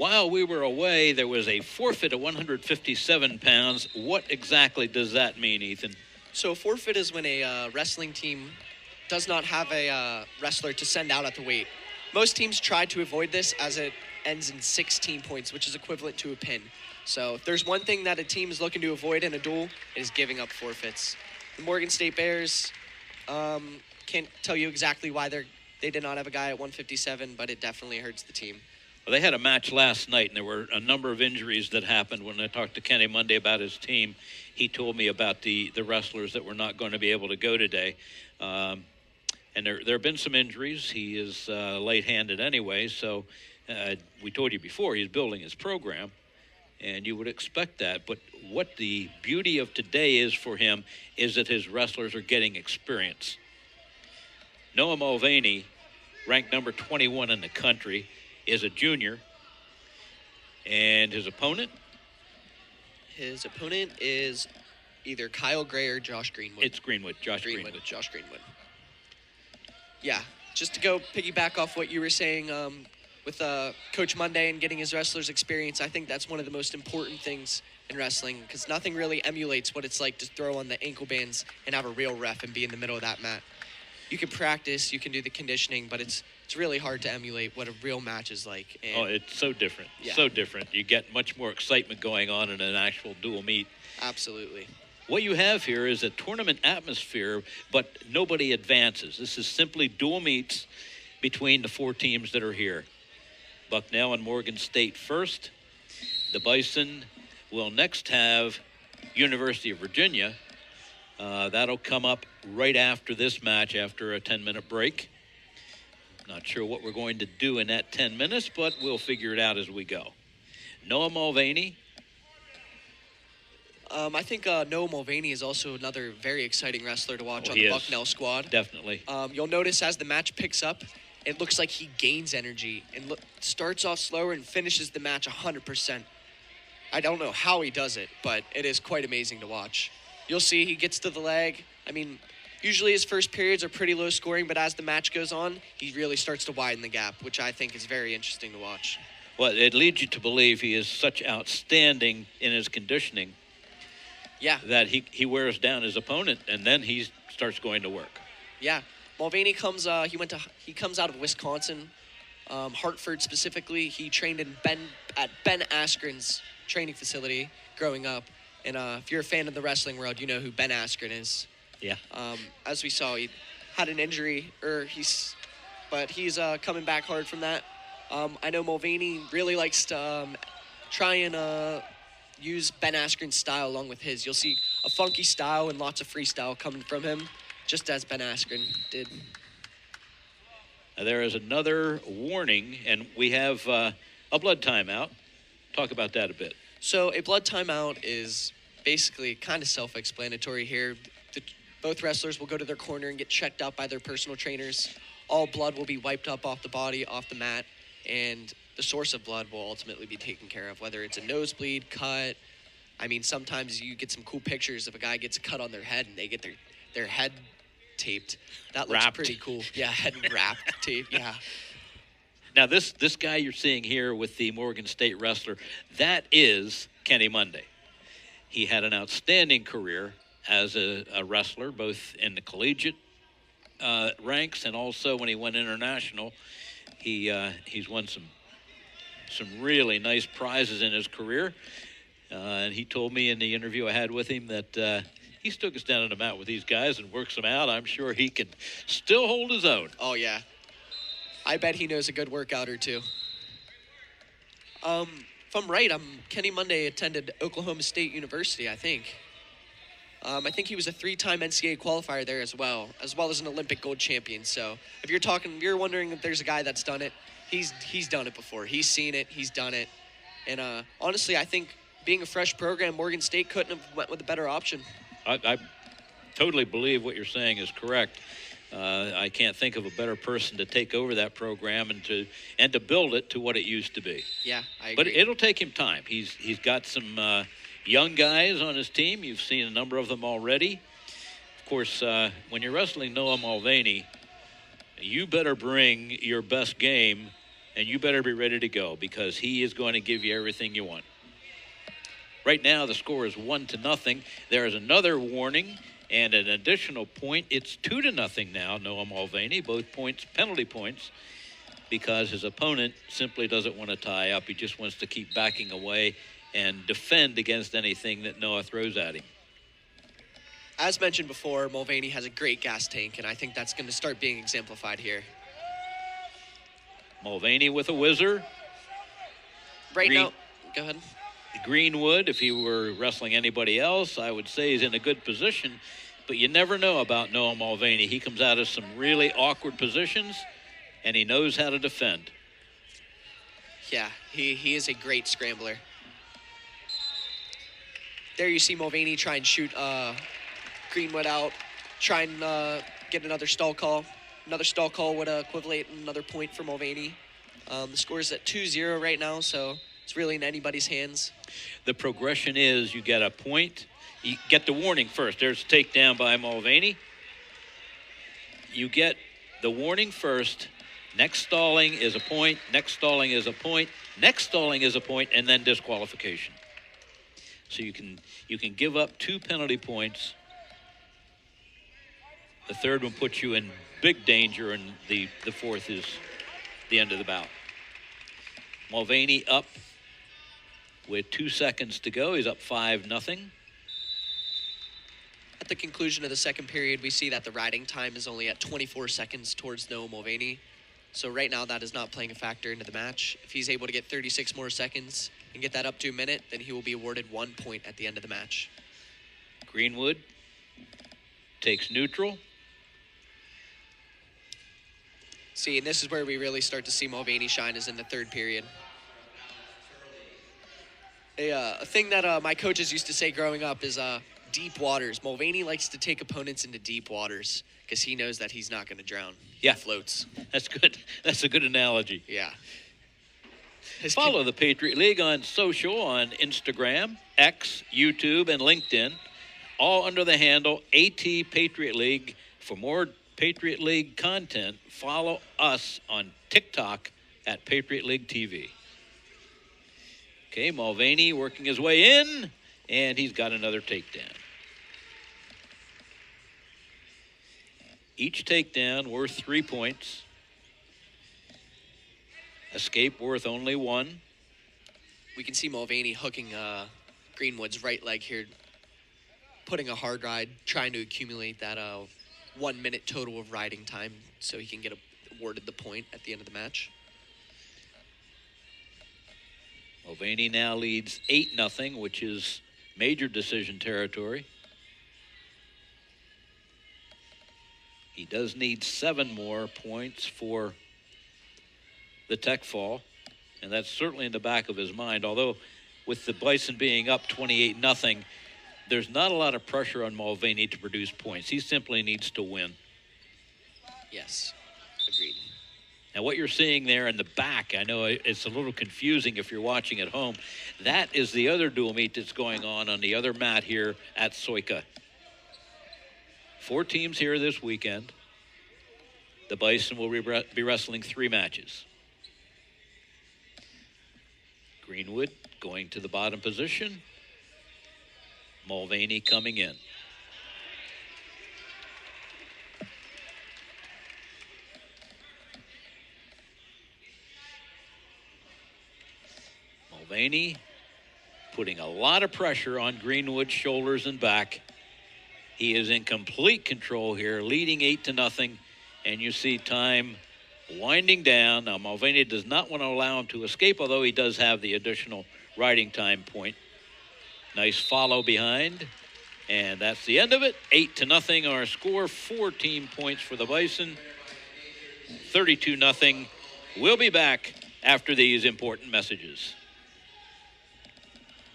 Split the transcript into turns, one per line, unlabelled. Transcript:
while we were away, there was a forfeit of 157 pounds. What exactly does that mean, Ethan?
So a forfeit is when a wrestling team does not have a wrestler to send out at the weight. Most teams try to avoid this as it ends in 16 points, which is equivalent to a pin. So if there's one thing that a team is looking to avoid in a duel, it is giving up forfeits. The Morgan State Bears can't tell you exactly why they did not have a guy at 157, but it definitely hurts the team.
Well, they had a match last night, and there were a number of injuries that happened. When I talked to Kenny Monday about his team, he told me about the wrestlers that were not going to be able to go today. And there have been some injuries. He is late-handed anyway, so we told you before he's building his program, and you would expect that. But what the beauty of today is for him is that his wrestlers are getting experience. Noah Mulvaney, ranked number 21 in the country, is a junior. And his opponent?
His opponent is either Kyle Gray or Josh Greenwood.
It's Greenwood, Josh Greenwood.
Josh Greenwood. Yeah, just to go piggyback off what you were saying with Coach Monday and getting his wrestlers experience, I think that's one of the most important things in wrestling, because nothing really emulates what it's like to throw on the ankle bands and have a real ref and be in the middle of that mat. You can practice, you can do the conditioning, but it's really hard to emulate what a real match is like. And
it's so different.
Yeah.
So different. You get much more excitement going on in an actual dual meet.
Absolutely.
What you have here is a tournament atmosphere, but nobody advances. This is simply dual meets between the four teams that are here. Bucknell and Morgan State first. The Bison will next have University of Virginia. That'll come up right after this match, after a 10-minute break. Not sure what we're going to do in that 10 minutes, but we'll figure it out as we go. Noah Mulvaney.
I think Noah Mulvaney is also another very exciting wrestler to watch on the Bucknell squad.
Definitely.
You'll notice as the match picks up, it looks like he gains energy and starts off slower and finishes the match 100%. I don't know how he does it, but it is quite amazing to watch. You'll see he gets to the leg. I mean, usually his first periods are pretty low scoring, but as the match goes on, he really starts to widen the gap, which I think is very interesting to watch.
Well, it leads you to believe he is such outstanding in his conditioning.
Yeah.
That he wears down his opponent, and then he starts going to work.
Yeah. Mulvaney comes out of Wisconsin, Hartford specifically. He trained at Ben Askren's training facility growing up. And if you're a fan of the wrestling world, you know who Ben Askren is.
Yeah.
As we saw, he had an injury, but he's coming back hard from that. I know Mulvaney really likes to try and use Ben Askren's style along with his. You'll see a funky style and lots of freestyle coming from him, just as Ben Askren did.
There is another warning, and we have a blood timeout. Talk about that a bit.
So a blood timeout is basically kind of self-explanatory here. Both wrestlers will go to their corner and get checked out by their personal trainers. All blood will be wiped up off the body, off the mat, and the source of blood will ultimately be taken care of, whether it's a nosebleed, cut. I mean, sometimes you get some cool pictures of a guy gets a cut on their head and they get their head taped. That looks pretty cool. Yeah, head wrapped, taped, yeah.
Now, this guy you're seeing here with the Morgan State wrestler, that is Kenny Monday. He had an outstanding career as a wrestler, both in the collegiate ranks and also when he went international. He's won some really nice prizes in his career. And he told me in the interview I had with him that he still gets down on the mat with these guys and works them out. I'm sure he can still hold his own.
Oh, yeah. I bet he knows a good workout or two. If I'm right, Kenny Monday attended Oklahoma State University, I think. I think he was a 3-time NCAA qualifier there as well as an Olympic gold champion. So if you're wondering if there's a guy that's done it, he's done it before. He's seen it. He's done it. And honestly, I think being a fresh program, Morgan State couldn't have went with a better option.
I totally believe what you're saying is correct. I can't think of a better person to take over that program and to build it to what it used to be.
Yeah, I agree.
But it'll take him time. He's got some young guys on his team. You've seen a number of them already. Of course, when you're wrestling Noah Mulvaney, you better bring your best game and you better be ready to go because he is going to give you everything you want. Right now, the score is 1-0. There is another warning and an additional point. It's 2-0 now, Noah Mulvaney, both points, penalty points, because his opponent simply doesn't want to tie up. He just wants to keep backing away and defend against anything that Noah throws at him.
As mentioned before, Mulvaney has a great gas tank, and I think that's going to start being exemplified here.
Mulvaney with a whizzer.
Right now, go ahead.
Greenwood, if he were wrestling anybody else, I would say he's in a good position, but you never know about Noah Mulvaney. He comes out of some really awkward positions, and he knows how to defend.
Yeah, he is a great scrambler. There you see Mulvaney try and shoot Greenwood out, try and get another stall call. Another stall call would equivalent another point for Mulvaney. The score is at 2-0 right now, so it's really in anybody's hands.
The progression is you get a point. You get the warning first. There's a takedown by Mulvaney. You get the warning first. Next stalling is a point. Next stalling is a point. Next stalling is a point, and then disqualification. So you can give up 2 penalty points. The third one puts you in big danger, and the fourth is the end of the bout. Mulvaney up with 2 seconds to go. He's up 5-0.
At the conclusion of the second period, we see that the riding time is only at 24 seconds towards Noah Mulvaney. So right now, that is not playing a factor into the match. If he's able to get 36 more seconds and get that up to a minute, then he will be awarded 1 point at the end of the match.
Greenwood takes neutral.
See, and this is where we really start to see Mulvaney shine, is in the third period. A thing that my coaches used to say growing up is deep waters. Mulvaney likes to take opponents into deep waters because he knows that he's not going to drown.
Yeah.
He floats.
That's good. That's a good analogy.
Yeah.
Follow the Patriot League on social, on Instagram, X, YouTube, and LinkedIn, all under the handle AT Patriot League. For more Patriot League content, follow us on TikTok at Patriot League TV. Okay, Mulvaney working his way in, and he's got another takedown. Each takedown worth 3 points. Escape worth only 1.
We can see Mulvaney hooking Greenwood's right leg here, putting a hard ride, trying to accumulate that 1 minute total of riding time so he can get awarded the point at the end of the match.
Mulvaney now leads 8-0, which is major decision territory. He does need 7 more points for the tech fall, and that's certainly in the back of his mind. Although with the Bison being up 28-0, there's not a lot of pressure on Mulvaney to produce points. He simply needs to win.
Yes, agreed.
Now, what you're seeing there in the back, I know it's a little confusing if you're watching at home. That is the other dual meet that's going on the other mat here at Soika. 4 teams here this weekend. The Bison will be wrestling 3 matches. Greenwood going to the bottom position. Mulvaney coming in. Mulvaney putting a lot of pressure on Greenwood's shoulders and back. He is in complete control here, leading 8-0, and you see time winding down. Now, Mulvaney does not want to allow him to escape, although he does have the additional riding time point. Nice follow behind, and that's the end of it. 8-0 our score, 14 points for the Bison, 32-0. We'll be back after these important messages.